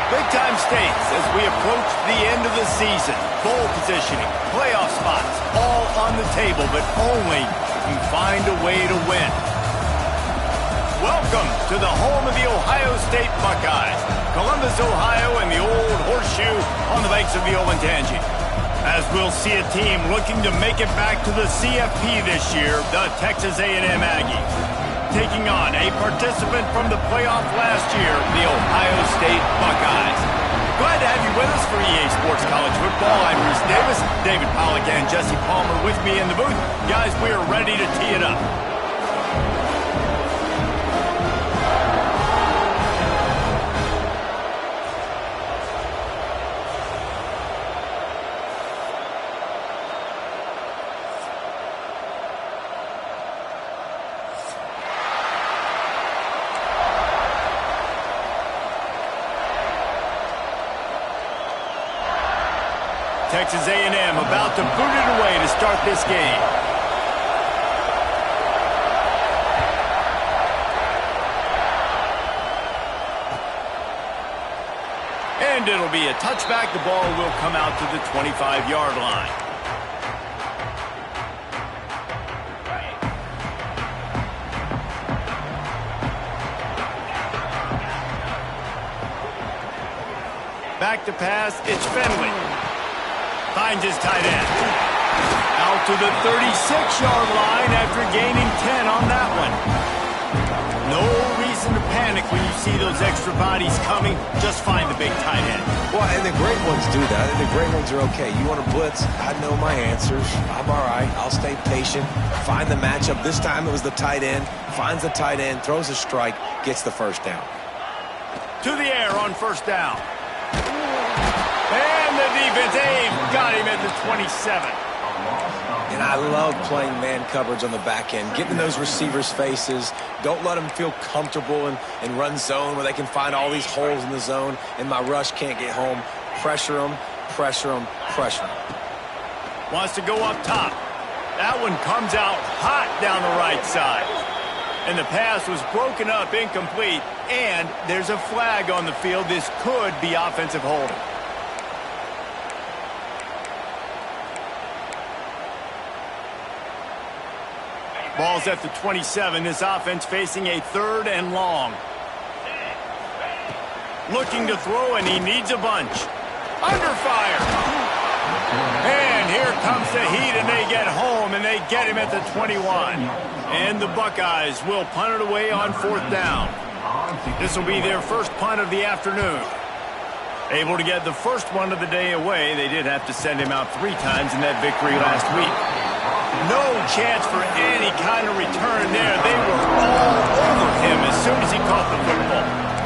Big-time stakes as we approach the end of the season. Bowl positioning, playoff spots, all on the table, but only if you find a way to win. Welcome to the home of the Ohio State Buckeyes, Columbus, Ohio, and the Old Horseshoe on the banks of the Olentangy. As we'll see a team looking to make it back to the CFP this year, the Texas A&M Aggies, taking on a participant from the playoff last year, the Ohio State Buckeyes. Glad to have you with us for EA Sports College Football. I'm Bruce Davis, David Pollack, and Jesse Palmer with me in the booth. Guys, we are ready to tee it up. Texas A&M about to boot it away to start this game. And it'll be a touchback. The ball will come out to the 25-yard line. Back to pass, it's Finley. Finds his tight end. Out to the 36-yard line after gaining 10 on that one. No reason to panic when you see those extra bodies coming. Just find the big tight end. Well, and the great ones do that. And the great ones are okay. You want to blitz? I know my answers. I'm all right. I'll stay patient. Find the matchup. This time it was the tight end. Finds the tight end, throws a strike, gets the first down. To the air on first down. And the defense, got him at the 27. And I love playing man coverage on the back end, getting in those receivers' faces. Don't let them feel comfortable and run zone where they can find all these holes in the zone and my rush can't get home. Pressure them, pressure them, pressure them. Wants to go up top. That one comes out hot down the right side. And the pass was broken up, incomplete, and there's a flag on the field. This could be offensive holding. Ball's at the 27. This offense facing a 3rd and long. Looking to throw, and he needs a bunch. Under fire. And here comes the heat, and they get home, and they get him at the 21. And the Buckeyes will punt it away on 4th down. This will be their first punt of the afternoon. Able to get the first one of the day away. They did have to send him out 3 times in that victory last week. No chance for any kind of return there. They were all over him as soon as he caught the football.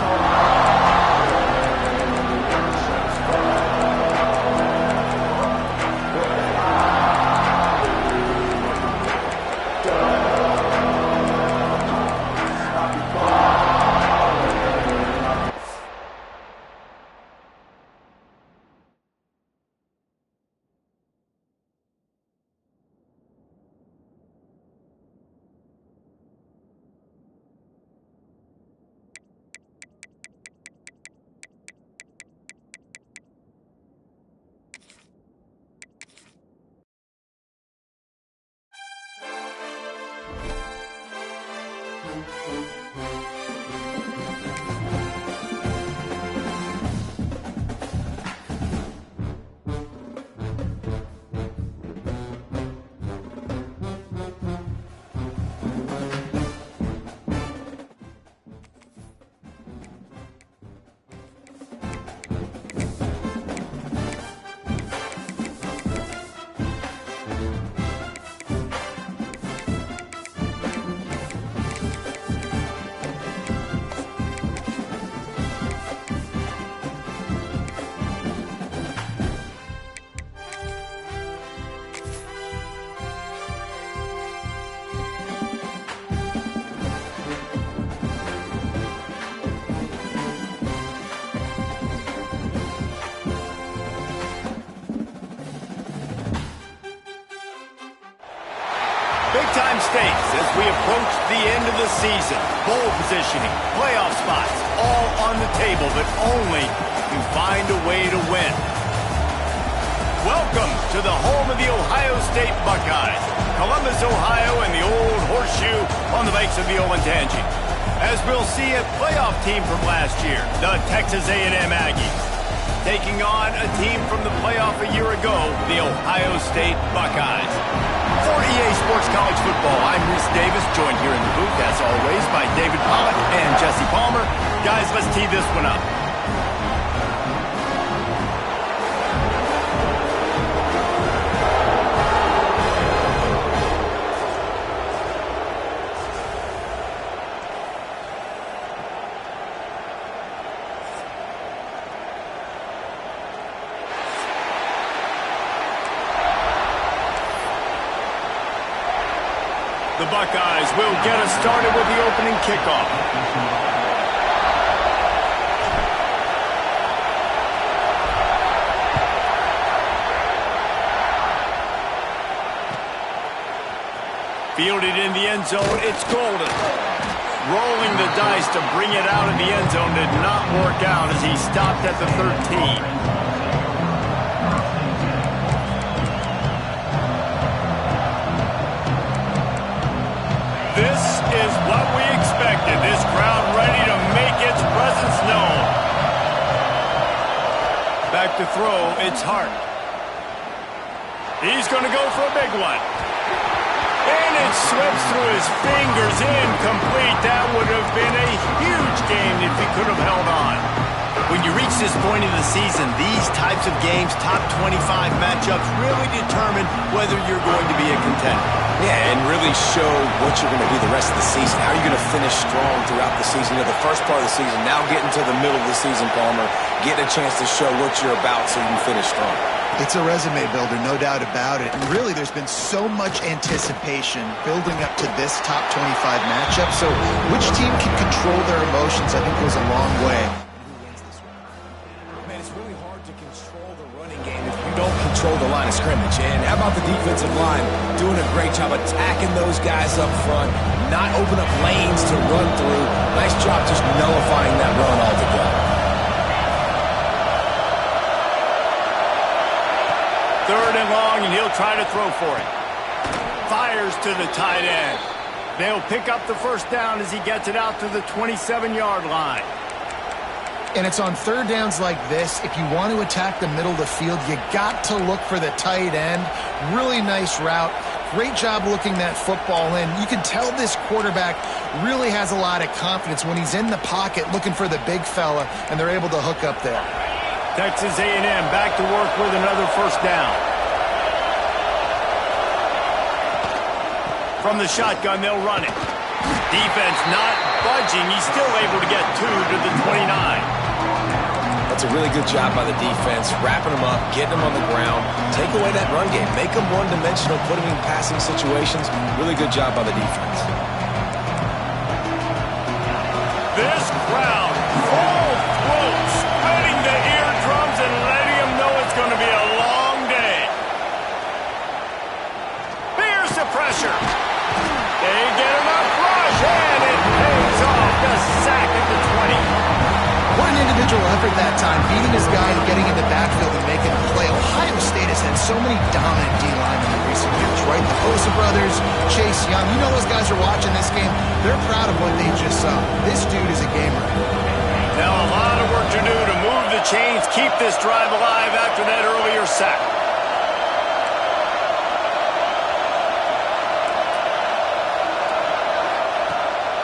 Halftime stakes as we approach the end of the season. Bowl positioning, playoff spots, all on the table, but only if you find a way to win. Welcome to the home of the Ohio State Buckeyes, Columbus, Ohio, and the old horseshoe on the banks of the Olentangy. As we'll see a playoff team from last year, the Texas A&M Aggies, taking on a team from the playoff a year ago, the Ohio State Buckeyes. For EA Sports College Football, I'm Reese Davis, joined here in the booth, as always, by David Pollack and Jesse Palmer. Guys, let's tee this one up. The Buckeyes will get us started with the opening kickoff. Fielded in the end zone, it's Golden. Rolling the dice to bring it out of the end zone did not work out as he stopped at the 13. This is what we expected. This crowd ready to make its presence known. Back to throw, it's Hart. He's going to go for a big one. And it slips through his fingers, incomplete. That would have been a huge game if he could have held on. When you reach this point in the season, these types of games, top 25 matchups, really determine whether you're going to be a contender. Yeah, and really show what you're going to be the rest of the season. How are you going to finish strong throughout the season? You know, the first part of the season, now getting to the middle of the season, Palmer, getting a chance to show what you're about so you can finish strong. It's a resume builder, no doubt about it. And really, there's been so much anticipation building up to this top 25 matchup. So which team can control their emotions, I think, goes a long way. Man, it's really hard to control the running game if you don't control the line of scrimmage. And how about the defensive line doing a great job attacking those guys up front, not open up lanes to run through. Nice job just nullifying that run altogether. Third and long, and he'll try to throw for it. Fires to the tight end. They'll pick up the first down as he gets it out to the 27-yard line. And it's on third downs like this. If you want to attack the middle of the field, you got to look for the tight end. Really nice route. Great job looking that football in. You can tell this quarterback really has a lot of confidence when he's in the pocket looking for the big fella, and they're able to hook up there. Texas A&M back to work with another first down. From the shotgun, they'll run it. Defense not budging. He's still able to get 2 to the 29. That's a really good job by the defense, wrapping them up, getting them on the ground, take away that run game, make them one-dimensional, put them in passing situations. Really good job by the defense. This crowd, full throat, splitting the eardrums and letting them know it's going to be a long day. Here's the pressure. They get enough rush, and it pays off. The sack at the 20. What an individual effort that time, beating his guy and getting in the backfield and making a play. Ohio State has had so many dominant D-linemen in recent years, right? The Bosa brothers, Chase Young. You know those guys are watching this game. They're proud of what they just saw. This dude is a gamer. Now a lot of work to do to move the chains, keep this drive alive after that earlier sack.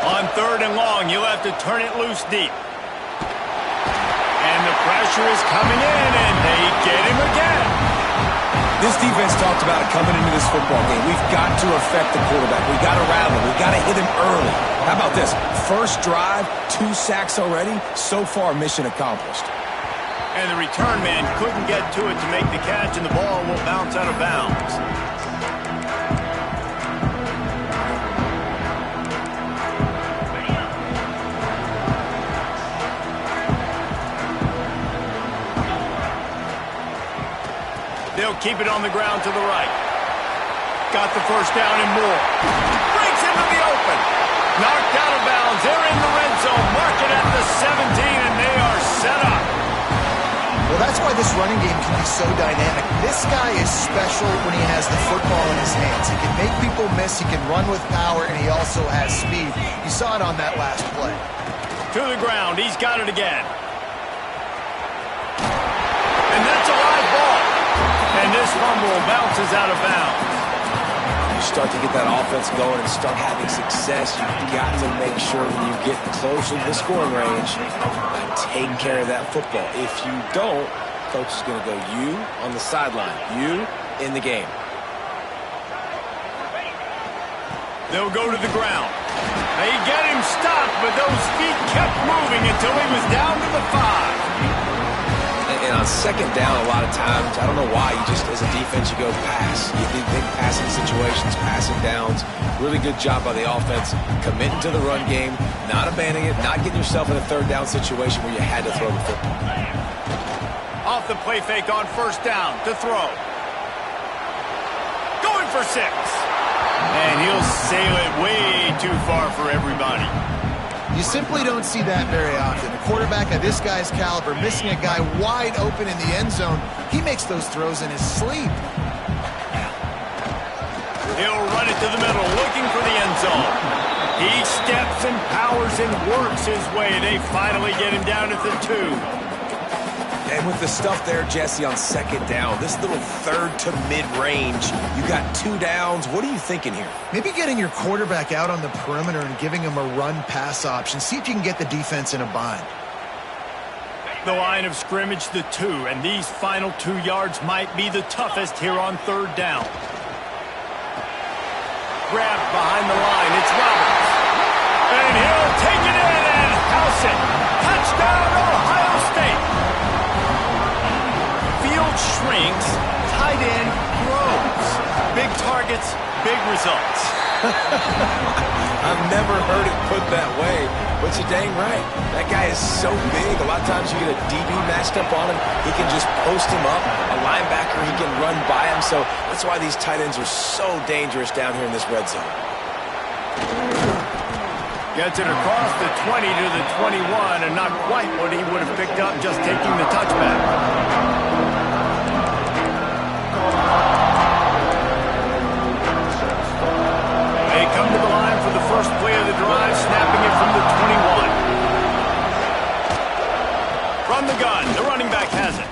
On third and long, you'll have to turn it loose deep. And the pressure is coming in, and they get him again. This defense talked about it coming into this football game. We've got to affect the quarterback. We've got to rattle him. We've got to hit him early. How about this? First drive, 2 sacks already. So far, mission accomplished. And the return man couldn't get to it to make the catch, and the ball will bounce out of bounds. They'll keep it on the ground to the right. got the first down and more. Breaks into the open. Knocked out of bounds. They're in the red zone. Mark it at the 17, and they are set up. Well, that's why this running game can be so dynamic. This guy is special when he has the football in his hands. He can make people miss, he can run with power, and he also has speed. You saw it on that last play. To the ground, he's got it again. And that's a live ball. And this fumble bounces out of bounds. You start to get that offense going and start having success, you've got to make sure when you get closer to the scoring range, take care of that football. If you don't, coach is going to go you on the sideline, you in the game. They'll go to the ground. They get him stopped, but those feet kept moving until he was down to the 5. And on second down, a lot of times, I don't know why, you just, as a defense, you go pass. You do big passing situations, passing downs. Really good job by the offense, committing to the run game, not abandoning it, not getting yourself in a third down situation where you had to throw the football. Off the play fake on first down to throw. Going for 6. And he'll sail it way too far for everybody. You simply don't see that very often. A quarterback of this guy's caliber missing a guy wide open in the end zone. He makes those throws in his sleep. He'll run it to the middle, looking for the end zone. He steps and powers and works his way. They finally get him down at the 2. And with the stuff there, Jesse, on second down, this little third to mid-range, you got 2 downs. What are you thinking here? Maybe getting your quarterback out on the perimeter and giving him a run-pass option. See if you can get the defense in a bind. The line of scrimmage, the 2, and these final 2 yards might be the toughest here on third down. Grabbed behind the line, it's Roberts. And he'll take it in and house it. Touchdown, Ohio State. Field shrinks, tight end grows. Big targets, big results. I've never heard it put that way, but you're dang right. That guy is so big. A lot of times you get a DB matched up on him. He can just post him up. A linebacker, he can run by him. So that's why these tight ends are so dangerous down here in this red zone. Gets it across the 20 to the 21, and not quite what he would have picked up just taking the touchback. They come to the line for the first play of the drive, snapping it from the 21. From the gun, the running back has it.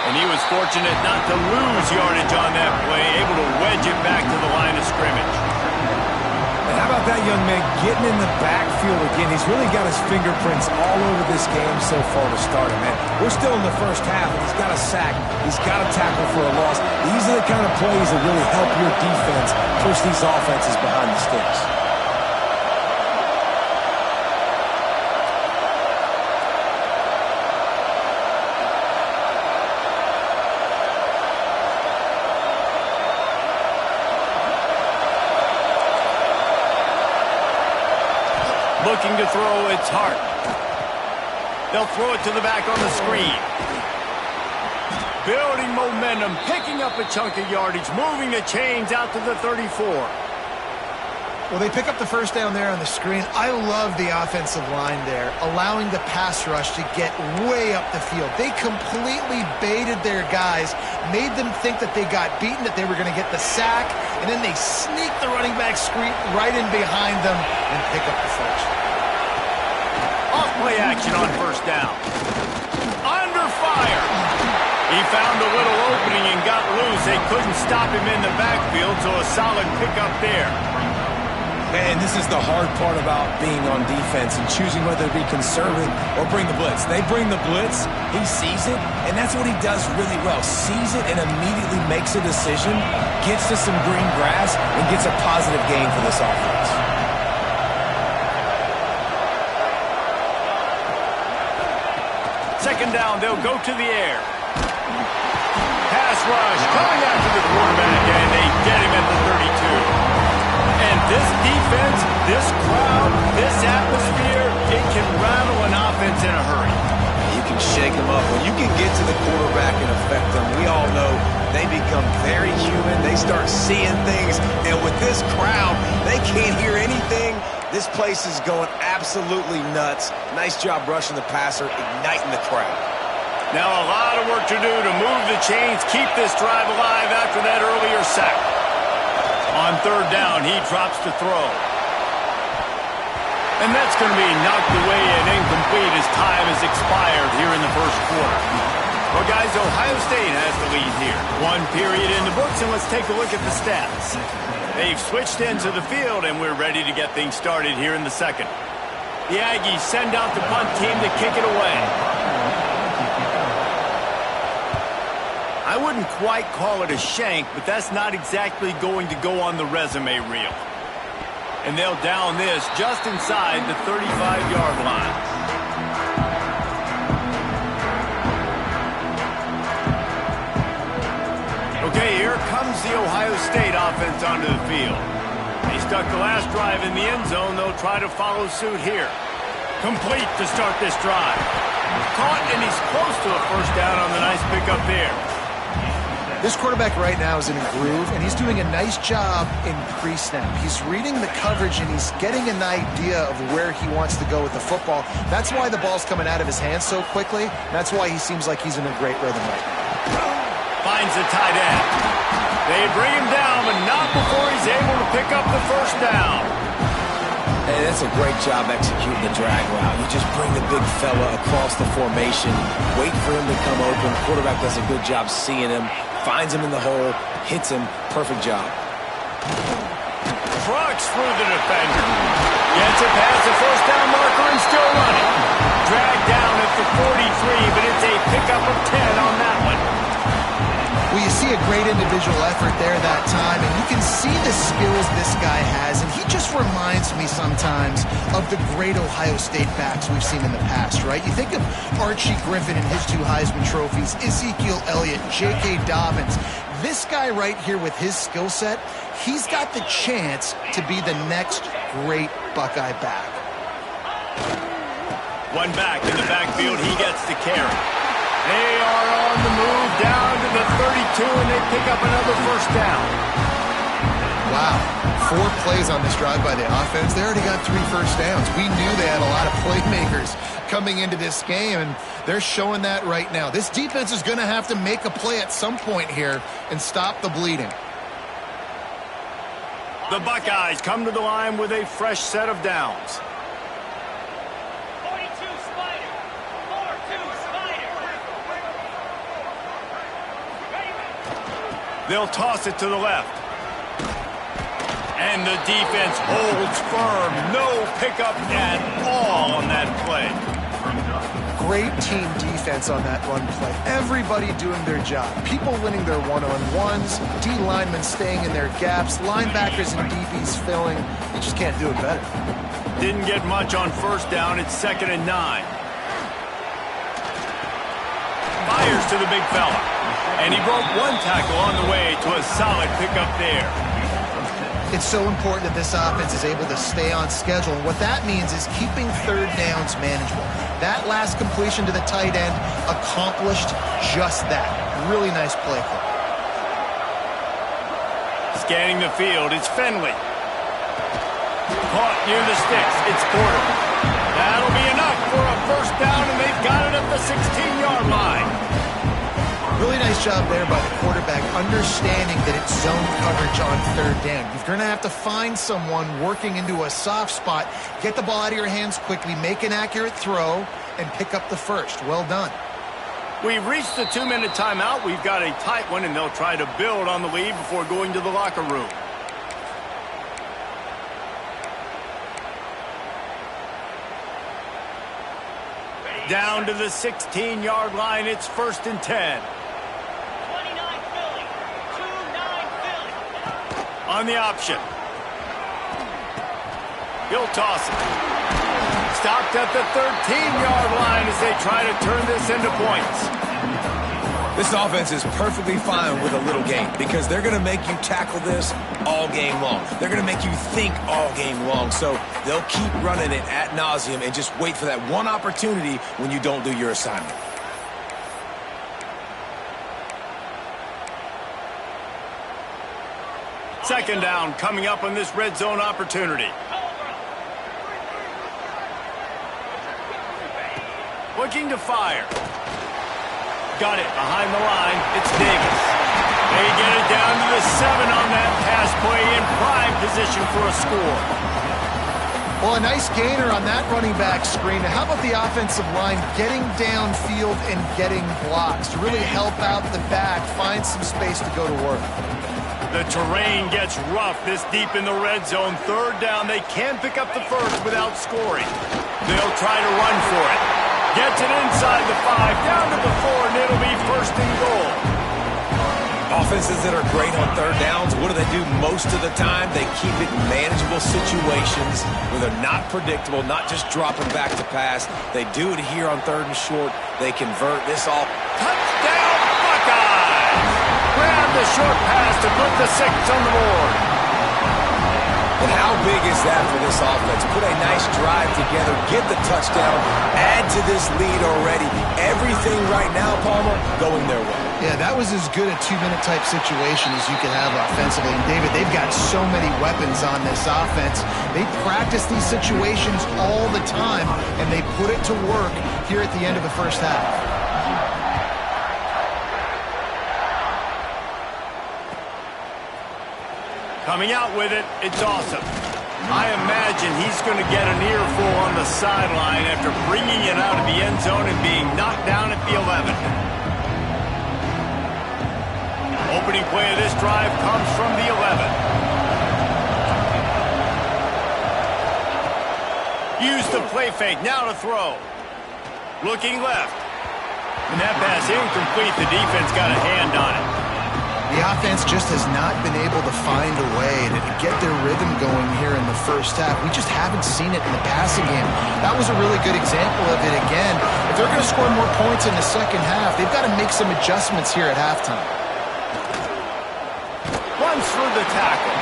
And he was fortunate not to lose yardage on that play, able to wedge it back to the line of scrimmage. And how about that young man getting in the backfield again? He's really got his fingerprints all over this game so far to start it, man. We're still in the first half, and he's got a sack. He's got a tackle for a loss. These are the kind of plays that really help your defense push these offenses behind the sticks. Looking to throw, it's Hart. They'll throw it to the back on the screen. Building momentum, picking up a chunk of yardage, moving the chains out to the 34. Well, they pick up the first down there on the screen. I love the offensive line there, allowing the pass rush to get way up the field. They completely baited their guys, made them think that they got beaten, that they were going to get the sack, and then they sneak the running back screen right in behind them and pick up the first. Off-play action on first down. Under fire. He found a little opening and got loose. They couldn't stop him in the backfield, so a solid pickup there. Man, this is the hard part about being on defense and choosing whether to be conservative or bring the blitz. They bring the blitz, he sees it, and that's what he does really well. Sees it and immediately makes a decision, gets to some green grass, and gets a positive gain for this offense. Second down, they'll go to the air. Pass rush coming after the quarterback, and they get him at the 32. And this defense, this crowd, this atmosphere, it can rattle an offense in a hurry. You can shake them up. When you can get to the quarterback and affect them, we all know they become very human. They start seeing things, and with this crowd, they can't hear anything. This place is going absolutely nuts. Nice job rushing the passer, igniting the crowd. Now a lot of work to do to move the chains, keep this drive alive after that earlier sack. On third down, he drops to throw. And that's going to be knocked away and incomplete as time has expired here in the first quarter. Well, guys, Ohio State has the lead here. One period in the books, and let's take a look at the stats. They've switched into the field, and we're ready to get things started here in the second. The Aggies send out the punt team to kick it away. I wouldn't quite call it a shank, but that's not exactly going to go on the resume reel. And they'll down this just inside the 35-yard line. Okay, here comes the Ohio State offense onto the field. They stuck the last drive in the end zone. They'll try to follow suit here. Complete to start this drive. Caught, and he's close to a first down on the nice pickup there. This quarterback right now is in a groove, and he's doing a nice job in pre-snap. He's reading the coverage, and he's getting an idea of where he wants to go with the football. That's why the ball's coming out of his hands so quickly. That's why he seems like he's in a great rhythm right now. Finds the tight end. They bring him down, but not before he's able to pick up the first down. Hey, that's a great job executing the drag route. You just bring the big fella across the formation, wait for him to come open. Quarterback does a good job seeing him, finds him in the hole, hits him. Perfect job. Trucks through the defender. Gets it past the first down marker and still running. Dragged down at the 43, but it's a pickup of 10 on that one. Well, you see a great individual effort there that time, and you can see the skills this guy has, and he just reminds me sometimes of the great Ohio State backs we've seen in the past, right? You think of Archie Griffin and his 2 Heisman trophies, Ezekiel Elliott, J.K. Dobbins. This guy right here with his skill set, he's got the chance to be the next great Buckeye back. One back in the backfield, he gets the carry. They are on the move down to the 32, and they pick up another first down. Wow, 4 plays on this drive by the offense. They already got 3 first downs. We knew they had a lot of playmakers coming into this game, and they're showing that right now. This defense is going to have to make a play at some point here and stop the bleeding. The Buckeyes come to the line with a fresh set of downs. They'll toss it to the left. And the defense holds firm. No pickup at all on that play. Great team defense on that run play. Everybody doing their job. People winning their one-on-ones, D linemen staying in their gaps, linebackers and DBs filling. You just can't do it better. Didn't get much on first down. It's 2nd and 9. Fires to the big fella. And he broke 1 tackle on the way to a solid pickup there. It's so important that this offense is able to stay on schedule. And what that means is keeping third downs manageable. That last completion to the tight end accomplished just that. Really nice play call. Scanning the field, it's Finley. Caught near the sticks, it's Porter. That'll be enough for a first down, and they've got it at the 16-yard line. Really nice job there by the quarterback, understanding that it's zone coverage on third down. You're going to have to find someone working into a soft spot, get the ball out of your hands quickly, make an accurate throw, and pick up the first. Well done. We've reached the 2-minute timeout. We've got a tight one, and they'll try to build on the lead before going to the locker room. Down to the 16-yard line. It's 1st and 10. On the option. He'll toss it. Stopped at the 13-yard line as they try to turn this into points. This offense is perfectly fine with a little game because they're going to make you tackle this all game long. They're going to make you think all game long. So they'll keep running it ad nauseum and just wait for that one opportunity when you don't do your assignment. Second down coming up on this red zone opportunity. Looking to fire. Got it behind the line. It's Davis. They get it down to the 7 on that pass play in prime position for a score. Well, a nice gainer on that running back screen. How about the offensive line getting downfield and getting blocks to really help out the back, find some space to go to work? The terrain gets rough this deep in the red zone. Third down, they can't pick up the first without scoring. They'll try to run for it. Gets it inside the 5, down to the 4, and it'll be first and goal. Offenses that are great on third downs, what do? Most of the time, they keep it in manageable situations where they're not predictable, not just dropping back to pass. They do it here on third and short. They convert this all. Touchdown, Buckeyes! Grab the short pass to put the 6 on the board. And how big is that for this offense? Put a nice drive together, get the touchdown, add to this lead already. Everything right now, Palmer, going their way. Yeah, that was as good a 2-minute type situation as you could have offensively. And David, they've got so many weapons on this offense. They practice these situations all the time, and they put it to work here at the end of the first half. Coming out with it, it's awesome. I imagine he's going to get an earful on the sideline after bringing it out of the end zone and being knocked down at the 11. Opening play of this drive comes from the 11. Use the play fake, now to throw. Looking left. And that pass incomplete, the defense got a hand on it. The offense just has not been able to find a way to get their rhythm going here in the first half. We just haven't seen it in the passing game. That was a really good example of it again. If they're going to score more points in the second half, they've got to make some adjustments here at halftime. Runs through the tackle.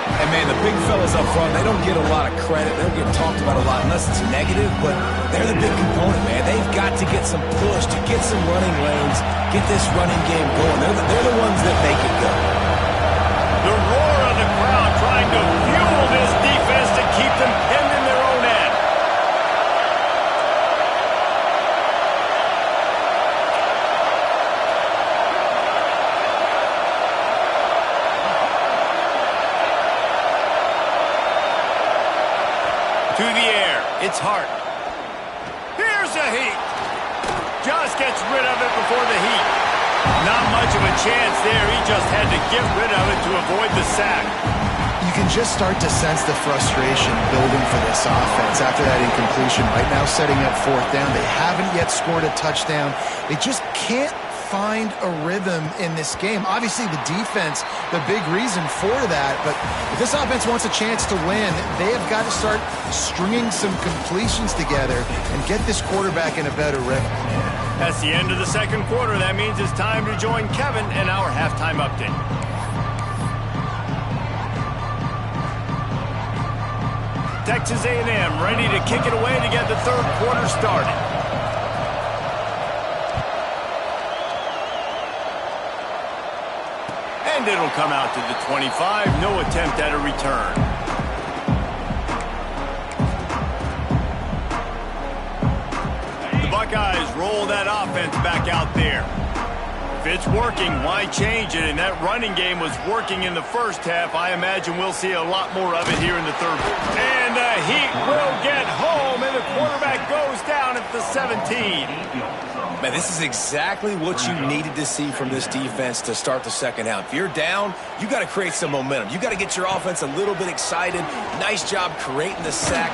And, man, the big fellas up front, they don't get a lot of credit. They don't get talked about a lot unless it's negative, but they're the big component, man. They've got to get some push, to get some running lanes, get this running game going. They're the ones that make it go. The roar of the crowd trying to fuel this defense to keep them pinned in their own end. To the air, it's Hart. Here's a heat. Just gets rid of it before the heat. Not much of a chance there. He just had to get rid of it to avoid the sack. You can just start to sense the frustration building for this offense after that incompletion. Right now, setting up fourth down. They haven't yet scored a touchdown. They just can't find a rhythm in this game. Obviously, the defense, the big reason for that. But if this offense wants a chance to win, they have got to start stringing some completions together and get this quarterback in a better rhythm. That's the end of the second quarter. That means it's time to join Kevin in our halftime update. Texas A&M ready to kick it away to get the third quarter started. And it'll come out to the 25. No attempt at a return. The Buckeyes roll that offense back out there. If it's working, why change it? And that running game was working in the first half. I imagine we'll see a lot more of it here in the third. And the Heat will get home, and the quarterback goes down at the 17. Man, this is exactly what you needed to see from this defense to start the second half. If you're down, you got to create some momentum. You got to get your offense a little bit excited. Nice job creating the sack.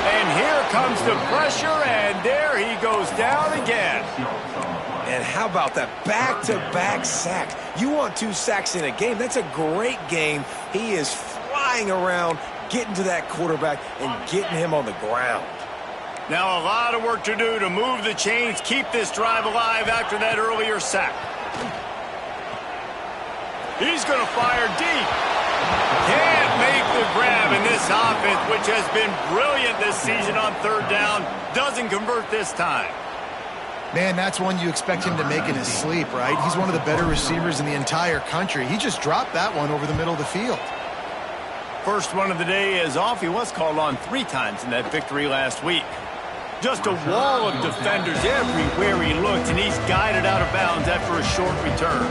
And here comes the pressure, and there he goes down again. And how about that back-to-back sacks? You want 2 sacks in a game. That's a great game. He is flying around, getting to that quarterback and getting him on the ground. Now a lot of work to do to move the chains, keep this drive alive after that earlier sack. He's going to fire deep. Can't make the grab, and this offense, which has been brilliant this season on third down, doesn't convert this time. Man, that's one you expect him to make in his sleep, right? He's one of the better receivers in the entire country. He just dropped that one over the middle of the field. First run of the day is off. He was called on 3 times in that victory last week. Just a wall of defenders everywhere he looked, and he's guided out of bounds after a short return.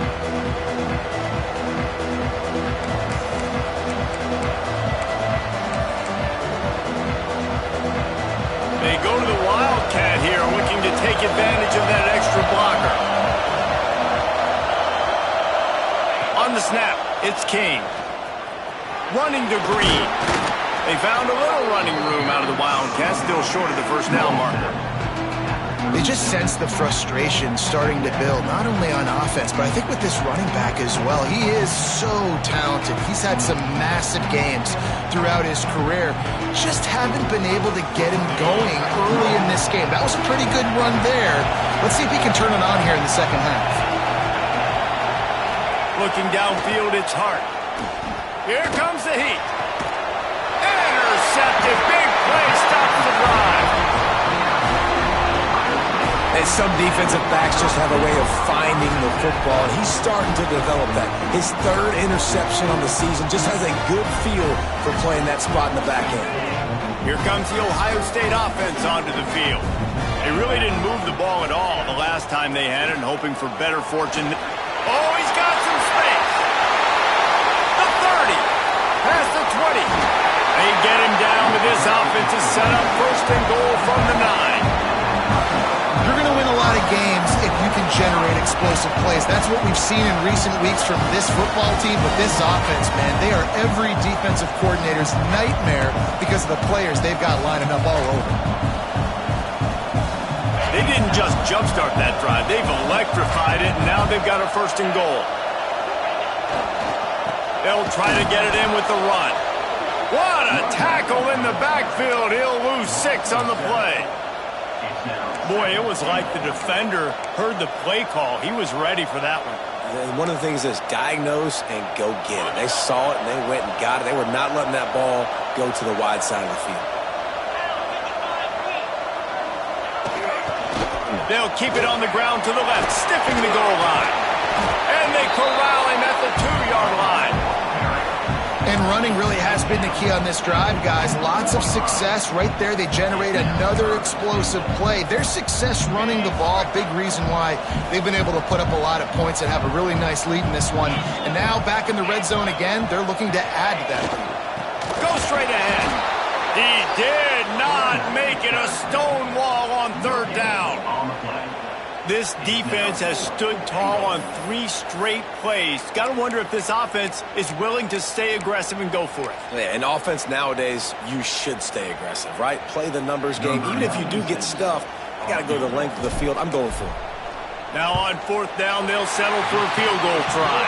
They go to the Wildcat here, looking to take advantage of that extra blocker. On the snap, it's King. Running to Green. They found a little running room out of the Wildcats, still short of the first down marker. They just sense the frustration starting to build, not only on offense, but I think with this running back as well. He is so talented. He's had some massive games throughout his career. Just haven't been able to get him going early in this game. That was a pretty good run there. Let's see if he can turn it on here in the second half. Looking downfield, it's Hart. Here comes the heat. Intercepted. Big play. Stops the drive. And some defensive backs just have a way of finding the football. He's starting to develop that. His 3rd interception on the season, just has a good feel for playing that spot in the back end. Here comes the Ohio State offense onto the field. They really didn't move the ball at all the last time they had it, and hoping for better fortune. Oh, he's got some space. The 30. Past the 20. They get him down with this offensive setup. 1st and goal from the 9. You're going to win a lot of games if you can generate explosive plays. That's what we've seen in recent weeks from this football team. But this offense, man, they are every defensive coordinator's nightmare because of the players they've got lining up all over. They didn't just jumpstart that drive. They've electrified it, and now they've got a 1st and goal. They'll try to get it in with the run. What a tackle in the backfield. He'll lose 6 on the play. Boy, it was like the defender heard the play call. He was ready for that one. And one of the things is diagnose and go get it. They saw it and they went and got it. They were not letting that ball go to the wide side of the field. They'll keep it on the ground to the left, sniffing the goal line. And they corral him at the 2-yard line. And running really has been the key on this drive, guys. Lots of success right there. They generate another explosive play. Their success running the ball, big reason why they've been able to put up a lot of points and have a really nice lead in this one. And now back in the red zone again, they're looking to add to that lead. Go straight ahead. He did not make it. A stone wall on 3rd down. This defense has stood tall on 3 straight plays. Got to wonder if this offense is willing to stay aggressive and go for it. Yeah, in offense nowadays, you should stay aggressive, right? Play the numbers game. Even if you do get stuffed, you got to go the length of the field. I'm going for it. Now on 4th down, they'll settle for a field goal try.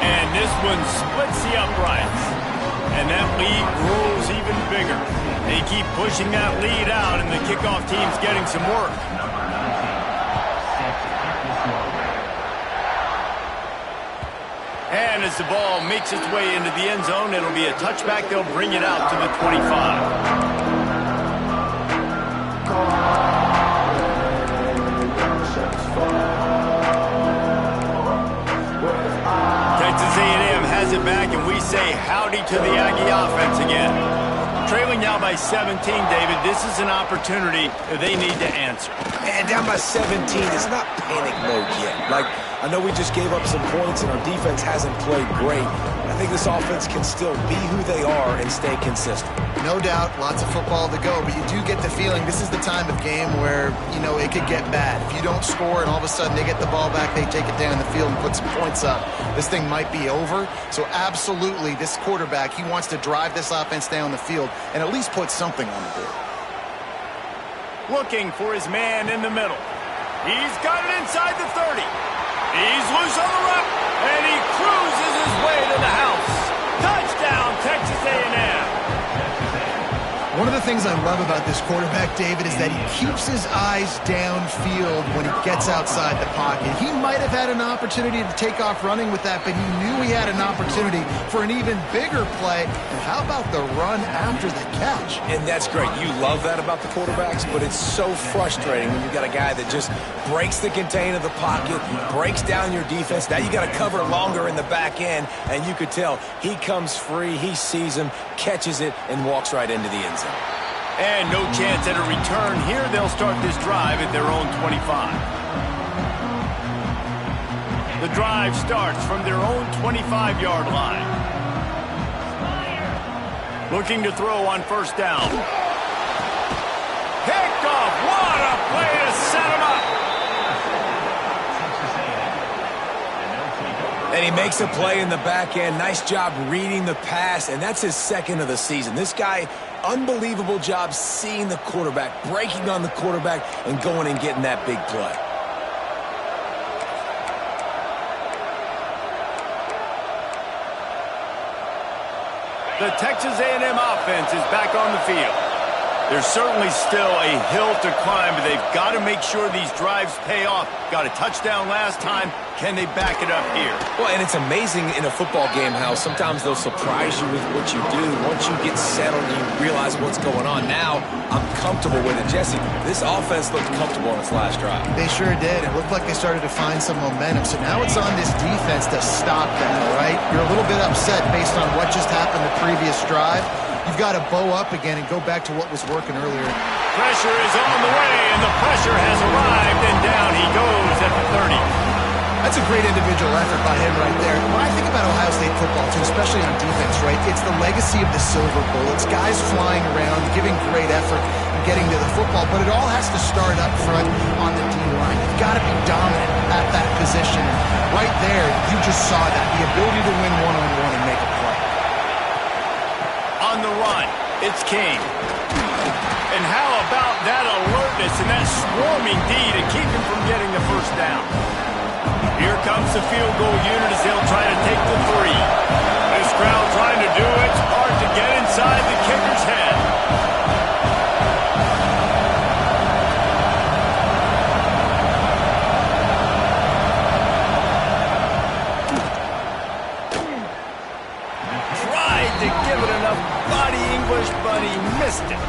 And this one splits the uprights. And that lead grows even bigger. They keep pushing that lead out, and the kickoff team's getting some work. And as the ball makes its way into the end zone, it'll be a touchback. They'll bring it out to the 25. Texas A&M has it back, and we say howdy to the Aggie offense again. Trailing now by 17, David. This is an opportunity that they need to answer. And down by 17, it's not panic mode yet. Like, I know we just gave up some points and our defense hasn't played great. I think this offense can still be who they are and stay consistent. No doubt, lots of football to go, but you do get the feeling this is the time of game where, you know, it could get bad. If you don't score and all of a sudden they get the ball back, they take it down the field and put some points up, this thing might be over. So absolutely, this quarterback, he wants to drive this offense down the field and at least put something on the board. Looking for his man in the middle. He's got it inside the 30. He's loose on the run, and he cruises his way to the house. Touchdown, Texas A&M. One of the things I love about this quarterback, David, is that he keeps his eyes downfield when he gets outside the pocket. He might have had an opportunity to take off running with that, but he knew he had an opportunity for an even bigger play. And how about the run after the catch? And that's great. You love that about the quarterbacks, but it's so frustrating when you got a guy that just breaks the contain of the pocket, breaks down your defense. Now you got to cover longer in the back end, and you could tell he comes free, he sees him, catches it, and walks right into the end zone. And no chance at a return here. They'll start this drive at their own 25. The drive starts from their own 25-yard line. Looking to throw on first down. Picked off. What a play to set him up. And he makes a play in the back end. Nice job reading the pass, and that's his second of the season. This guy, unbelievable job seeing the quarterback, breaking on the quarterback, and going and getting that big play. The Texas A&M offense is back on the field. There's certainly still a hill to climb, but they've got to make sure these drives pay off. Got a touchdown last time. Can they back it up here? Well, and it's amazing in a football game how sometimes they'll surprise you with what you do. Once you get settled, you realize what's going on. Now, I'm comfortable with it. Jesse, this offense looked comfortable on its last drive. They sure did. It looked like they started to find some momentum. So now it's on this defense to stop that, all right? You're a little bit upset based on what just happened the previous drive. You've got to bow up again and go back to what was working earlier. Pressure is on the way, and the pressure has arrived, and down he goes at the 30. That's a great individual effort by him right there. When I think about Ohio State football, too, especially on defense, right, it's the legacy of the Silver Bullets, guys flying around, giving great effort and getting to the football, but it all has to start up front on the D-line. You've got to be dominant at that position. Right there, you just saw that, the ability to win one-on-one and make a play. On the run, it's King. And how about that alertness and that swarming D to keep him from getting the first down? Here comes the field goal unit as they'll try to take the 3. This crowd trying to do its part to get inside the kicker's head. Tried to give it enough body English, but he missed it.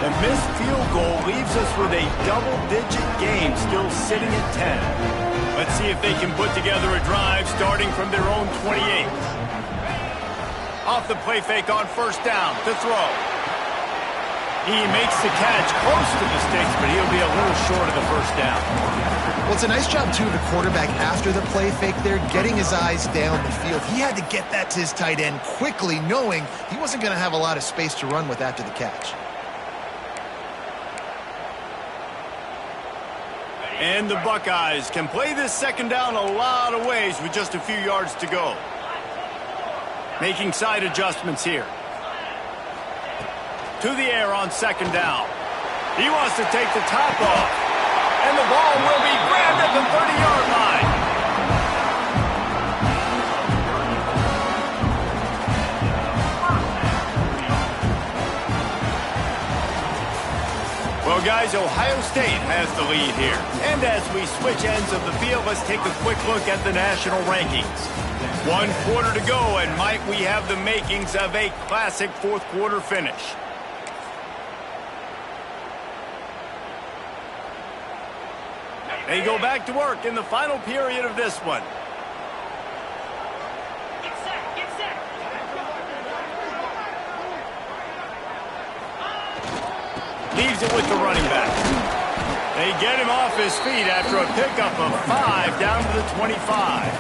The missed field goal leaves us with a double-digit game still sitting at 10. Let's see if they can put together a drive starting from their own 28. Off the play fake on first down to throw. He makes the catch close to the sticks, but he'll be a little short of the first down. Well, it's a nice job, too, of the quarterback after the play fake there, getting his eyes down the field. He had to get that to his tight end quickly, knowing he wasn't going to have a lot of space to run with after the catch. And the Buckeyes can play this second down a lot of ways with just a few yards to go. Making side adjustments here. To the air on second down. He wants to take the top off. And the ball will be grabbed at the 30-yard line. Well, guys, Ohio State has the lead here. And as we switch ends of the field, let's take a quick look at the national rankings. 1 quarter to go, and might we have the makings of a classic fourth-quarter finish. They go back to work in the final period of this one. Leaves it with the running back. They get him off his feet after a pickup of 5 down to the 25.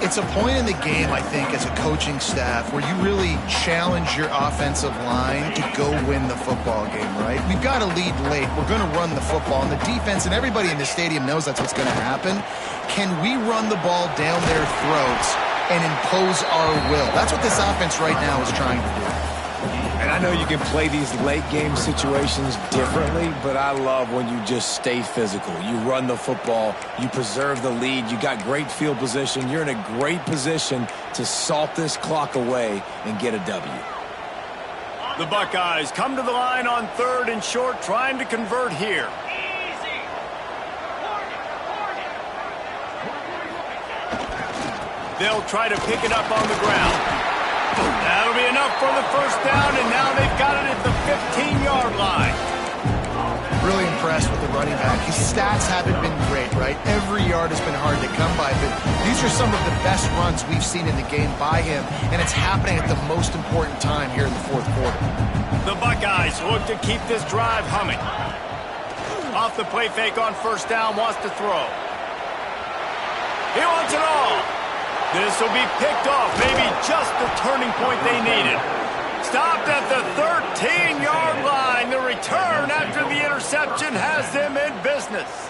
It's a point in the game, I think, as a coaching staff where you really challenge your offensive line to go win the football game, right? We've got to lead late. We're going to run the football. And the defense and everybody in the stadium knows that's what's going to happen. Can we run the ball down their throats and impose our will? That's what this offense right now is trying to do. And I know you can play these late-game situations differently, but I love when you just stay physical. You run the football, you preserve the lead, you got great field position, you're in a great position to salt this clock away and get a W. The Buckeyes come to the line on 3rd and short, trying to convert here. They'll try to pick it up on the ground. That'll be enough for the first down, and now they've got it at the 15-yard line. Really impressed with the running back. His stats haven't been great, right? Every yard has been hard to come by, but these are some of the best runs we've seen in the game by him, and it's happening at the most important time here in the 4th quarter. The Buckeyes look to keep this drive humming. Off the play fake on first down, wants to throw. He wants it all. This will be picked off, maybe just the turning point they needed. Stopped at the 13-yard line. The return after the interception has them in business.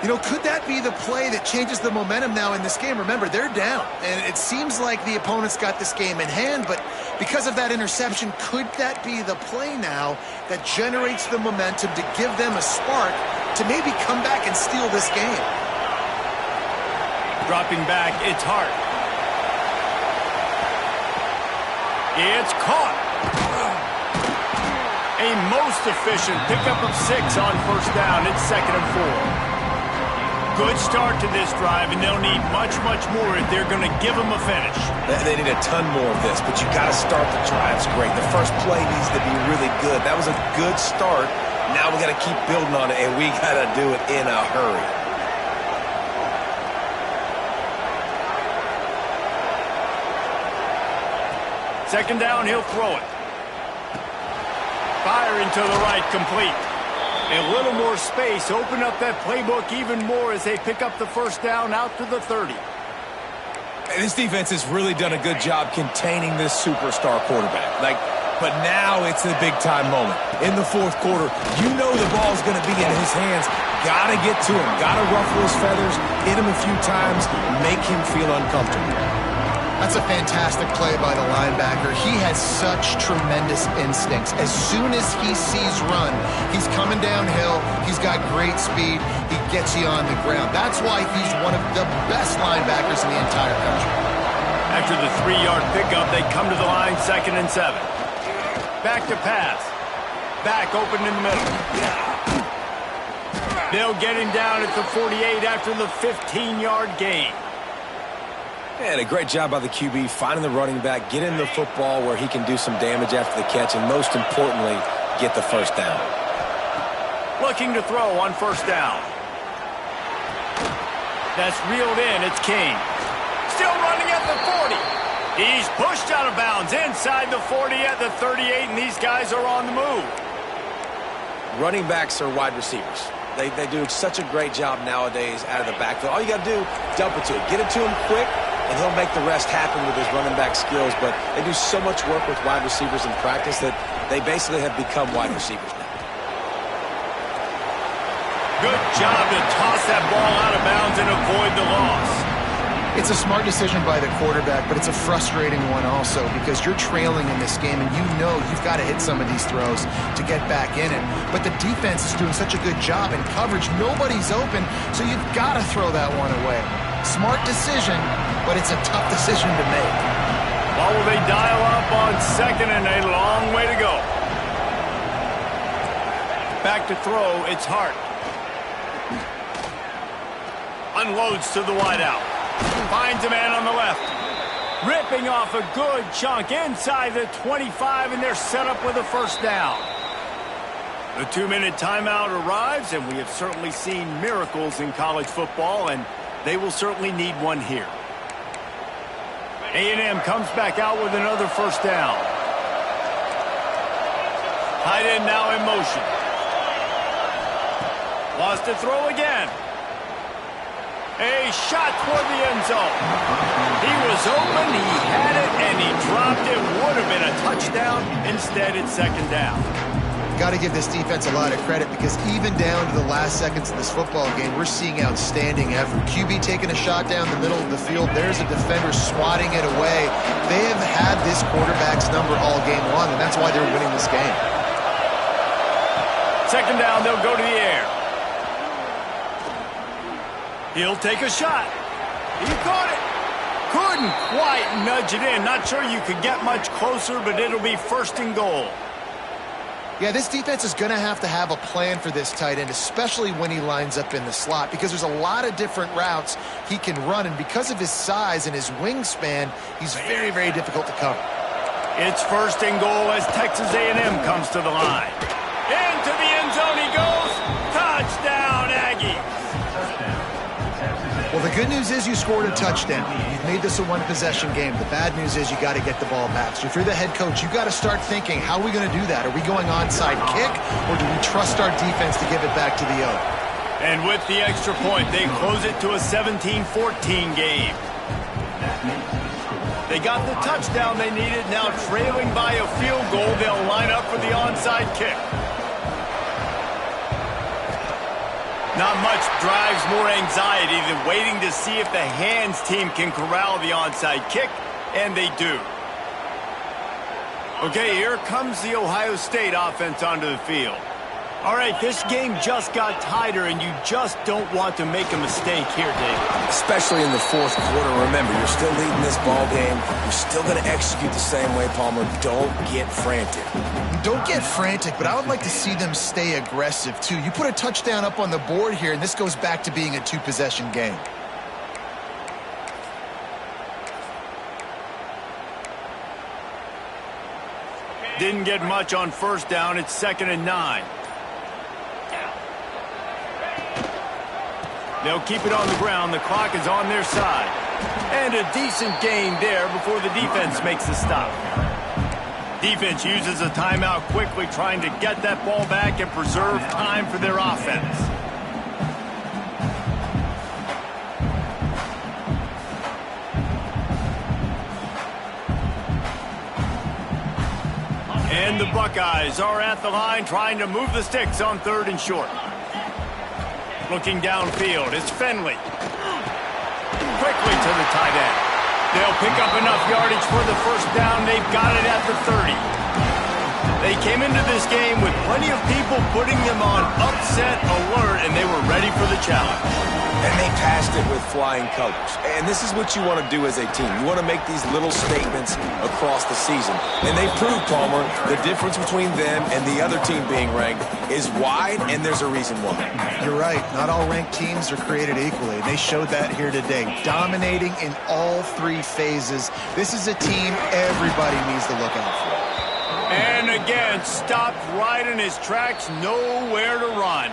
You know, could that be the play that changes the momentum now in this game? Remember, they're down, and it seems like the opponent's got this game in hand, but because of that interception, could that be the play now that generates the momentum to give them a spark to maybe come back and steal this game? Dropping back, it's Hart. It's caught. A most efficient pickup of 6 on first down. It's 2nd and 4. Good start to this drive, and they'll need much, much more if they're going to give them a finish. They need a ton more of this, but you got to start the drives great. The first play needs to be really good. That was a good start. Now we got to keep building on it, and we got to do it in a hurry. Second down, he'll throw it. Firing to the right, complete. A little more space, open up that playbook even more as they pick up the first down out to the 30. And this defense has really done a good job containing this superstar quarterback. But now it's the big-time moment. In the 4th quarter, you know the ball's going to be in his hands. Got to get to him. Got to ruffle his feathers, hit him a few times, make him feel uncomfortable. That's a fantastic play by the linebacker. He has such tremendous instincts. As soon as he sees run, he's coming downhill. He's got great speed. He gets you on the ground. That's why he's one of the best linebackers in the entire country. After the 3-yard pickup, they come to the line, 2nd and 7. Back to pass. Back open in the middle. They'll get him down at the 48 after the 15-yard gain. And a great job by the QB, finding the running back, getting the football where he can do some damage after the catch, and most importantly, get the first down. Looking to throw on first down. That's reeled in. It's King. Still running at the 40. He's pushed out of bounds inside the 40 at the 38, and these guys are on the move. Running backs are wide receivers. They do such a great job nowadays out of the backfield. All you got to do, dump it to him. Get it to him quick, and he'll make the rest happen with his running back skills. But they do so much work with wide receivers in practice that they basically have become wide receivers now. Good job to toss that ball out of bounds and avoid the loss. It's a smart decision by the quarterback, but it's a frustrating one also because you're trailing in this game and you know you've got to hit some of these throws to get back in it. But the defense is doing such a good job in coverage. Nobody's open, so you've got to throw that one away. Smart decision, but it's a tough decision to make. Well, will they dial up on 2nd and a long way to go? Back to throw, it's Hart. Unloads to the wideout. Finds a man on the left. Ripping off a good chunk inside the 25, and they're set up with a first down. The 2-minute timeout arrives, and we have certainly seen miracles in college football, and they will certainly need one here. A&M comes back out with another first down. Tight end now in motion. Wants to throw again. A shot toward the end zone. He was open, he had it, and he dropped it. Would have been a touchdown. Instead, it's 2nd down. Got to give this defense a lot of credit because even down to the last seconds of this football game, we're seeing outstanding effort. QB taking a shot down the middle of the field. There's a defender swatting it away. They have had this quarterback's number all game long, and that's why they're winning this game. 2nd down, they'll go to the air. He'll take a shot. He caught it. Couldn't quite nudge it in. Not sure you could get much closer, but it'll be 1st and goal. Yeah, this defense is going to have a plan for this tight end, especially when he lines up in the slot, because there's a lot of different routes he can run, and because of his size and his wingspan, he's very, very difficult to cover. It's 1st and goal as Texas A&M comes to the line. Into the end zone he goes. Touchdown, Aggies. Well, the good news is you scored a touchdown. You've made this a one-possession game. The bad news is you got to get the ball back. So if you're the head coach, you got to start thinking, how are we going to do that? Are we going onside kick, or do we trust our defense to give it back to the O? And with the extra point, they close it to a 17-14 game. They got the touchdown they needed. Now trailing by a field goal, they'll line up for the onside kick. Not much drives more anxiety than waiting to see if the hands team can corral the onside kick, and they do. Okay, here comes the Ohio State offense onto the field. All right, this game just got tighter, and you just don't want to make a mistake here, David. Especially in the 4th quarter. Remember, you're still leading this ball game. You're still going to execute the same way, Palmer. Don't get frantic. Don't get frantic, but I would like to see them stay aggressive, too. You put a touchdown up on the board here, and this goes back to being a 2-possession game. Didn't get much on 1st down. It's 2nd and 9. They'll keep it on the ground. The clock is on their side. And a decent gain there before the defense makes the stop. Defense uses a timeout quickly, trying to get that ball back and preserve time for their offense. And the Buckeyes are at the line trying to move the sticks on 3rd and short. Looking downfield, it's Finley. Quickly to the tight end. They'll pick up enough yardage for the 1st down. They've got it at the 30. They came into this game with plenty of people putting them on upset alert, and they were ready for the challenge. And they passed it with flying colors. And this is what you want to do as a team. You want to make these little statements across the season. And they proved, Palmer, the difference between them and the other team being ranked is wide, and there's a reason why. You're right. Not all ranked teams are created equally, and they showed that here today. Dominating in all 3 phases. This is a team everybody needs to look out for. And again, stopped right in his tracks, nowhere to run.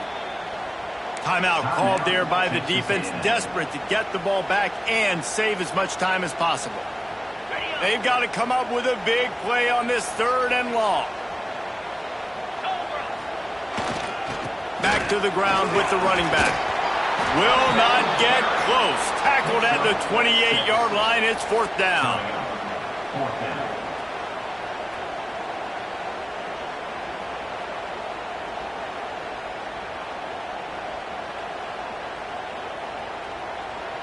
Timeout called there by the defense, desperate to get the ball back and save as much time as possible. They've got to come up with a big play on this 3rd and long. Back to the ground with the running back. Will not get close. Tackled at the 28-yard line. It's 4th down.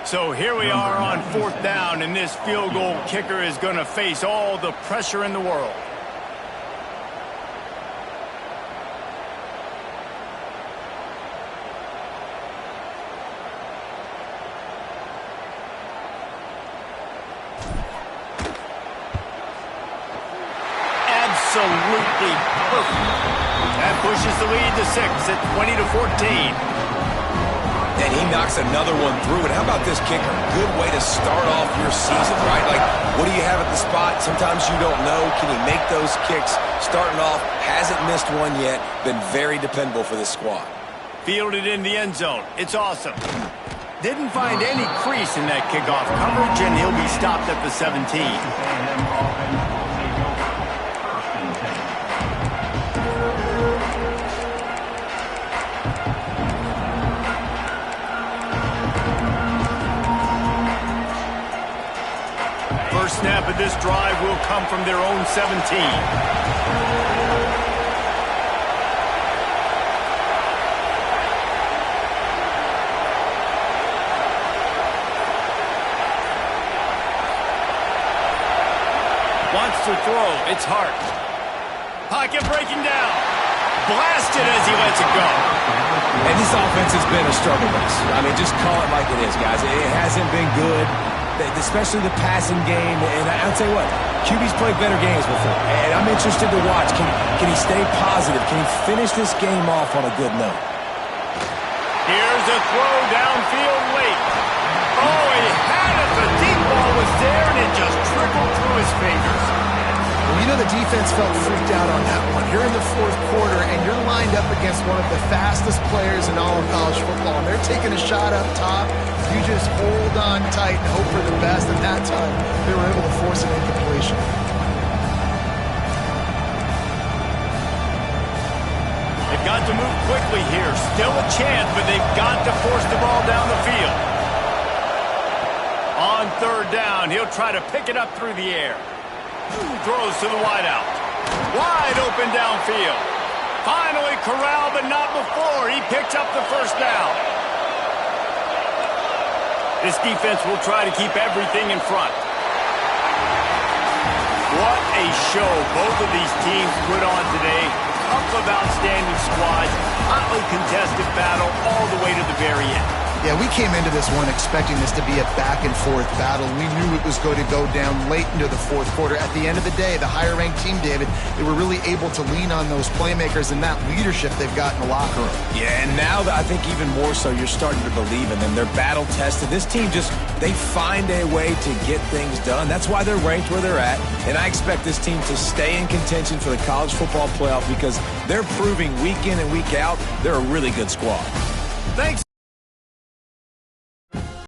So here we are on 4th down, and this field goal kicker is going to face all the pressure in the world. Absolutely perfect. That pushes the lead to 6 at 20-14. And he knocks another one through. And how about this kicker? Good way to start off your season, right? Like, what do you have at the spot? Sometimes you don't know. Can he make those kicks? Starting off, hasn't missed one yet. Been very dependable for this squad. Fielded in the end zone. It's awesome. Didn't find any crease in that kickoff coverage, and he'll be stopped at the 17. First snap of this drive will come from their own 17. Wants to throw. It's Hart. Pocket breaking down. Blasted as he lets it go. And this offense has been a struggle bus. I mean, just call it like it is, guys. It hasn't been good. especially the passing game. And I'll tell you what, QB's played better games before, and I'm interested to watch. Can he stay positive? Can he finish this game off on a good note? Here's a throw downfield late. Oh, he had it. The deep ball was there, and it just trickled through his fingers. Well, you know the defense felt freaked out on that one. You're in the fourth quarter, and you're lined up against one of the fastest players in all of college football, and they're taking a shot up top. You just hold on tight and hope for the best, and that time they were able to force an incompletion. They've got to move quickly here. Still a chance, but they've got to force the ball down the field. On third down, he'll try to pick it up through the air. Throws to the wideout. Wide open downfield. Finally corralled, but not before. He picks up the first down. This defense will try to keep everything in front. What a show both of these teams put on today. Couple of outstanding squads. Hotly contested battle all the way to the very end. Yeah, we came into this one expecting this to be a back-and-forth battle. We knew it was going to go down late into the fourth quarter. At the end of the day, the higher-ranked team, David, they were really able to lean on those playmakers and that leadership they've got in the locker room. Yeah, and now I think even more so, you're starting to believe in them. They're battle-tested. This team they find a way to get things done. That's why they're ranked where they're at. And I expect this team to stay in contention for the college football playoff because they're proving week in and week out they're a really good squad. Thanks.